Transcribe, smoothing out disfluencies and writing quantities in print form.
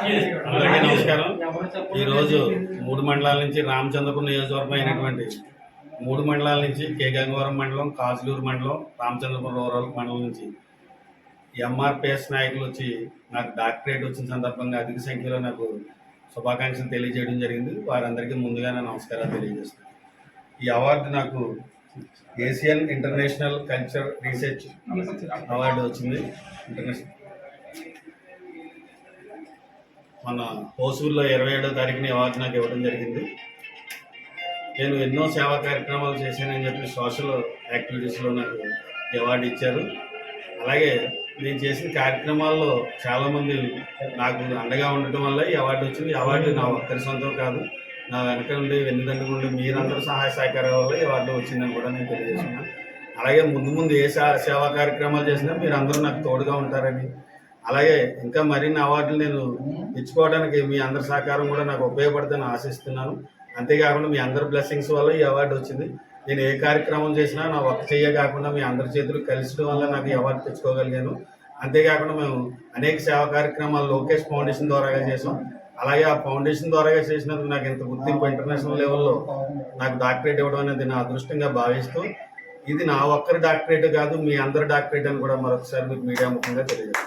అందరికీ నమస్కారం. ఈరోజు 3 మండలాల నుంచి రామచంద్రపురం నియోజకవర్గం అయినటువంటి 3 మండలాల నుంచి కే గంగవరం మండలం, కాజులూరు మండలం, రామచంద్రపురం రూరల్ మండలం నుంచి ఎంఆర్పిఎస్ నాయకులు వచ్చి నాకు డాక్టరేట్ వచ్చిన సందర్భంగా అధిక సంఖ్యలో నాకు శుభాకాంక్షలు తెలియజేయడం జరిగింది. వారందరికీ ముందుగానే నమస్కారాలు తెలియజేస్తున్నాను. ఈ అవార్డు నాకు Asian international culture research award వచ్చింది. ఇంటర్నేషనల్ మన హోసూరులో 27వ తారీఖున అవార్డు నాకు ఇవ్వడం జరిగింది. నేను ఎన్నో సేవా కార్యక్రమాలు చేశానని చెప్పి సోషల్ యాక్టివిటీస్లో నాకు అవార్డు ఇచ్చారు. అలాగే నేను చేసిన కార్యక్రమాల్లో చాలామంది నాకు అండగా ఉండటం వల్ల ఈ అవార్డు వచ్చింది. ఈ అవార్డు నా ఒక్కరి సొంతం కాదు, నా వెనక నుండి వెన్నుదండ నుండి మీరందరూ సహాయ సహకారాల వల్ల ఈ అవార్డు వచ్చిందని కూడా నేను తెలియజేస్తున్నాను. అలాగే ముందు ఏ సేవా కార్యక్రమాలు చేసినా మీరు అందరూ నాకు తోడుగా ఉంటారని, అలాగే ఇంకా మరిన్ని అవార్డులు నేను తెచ్చుకోవడానికి మీ అందరి సహకారం కూడా నాకు ఉపయోగపడుతుందని ఆశిస్తున్నాను. అంతేకాకుండా మీ అందరి బ్లెస్సింగ్స్ వల్ల ఈ అవార్డు వచ్చింది. నేను ఏ కార్యక్రమం చేసినా నా ఒక్క చెయ్యే కాకుండా మీ అందరి చేతులు కలిసడం వల్ల నాకు ఈ అవార్డు తెచ్చుకోగలిగాను. అంతేకాకుండా మేము అనేక సేవా కార్యక్రమాలు లోకేష్ ఫౌండేషన్ ద్వారాగా చేసాం. అలాగే ఆ ఫౌండేషన్ ద్వారాగా చేసినందుకు నాకు ఇంత గుర్తింపు ఇంటర్నేషనల్ లెవెల్లో నాకు డాక్టరేట్ ఇవ్వడం అనేది నా అదృష్టంగా భావిస్తూ, ఇది నా ఒక్కరి డాక్టరేట్ కాదు, మీ అందరి డాక్టరేట్ అని కూడా మరొకసారి మీకు మీడియా ముఖంగా తెలియజేస్తాను.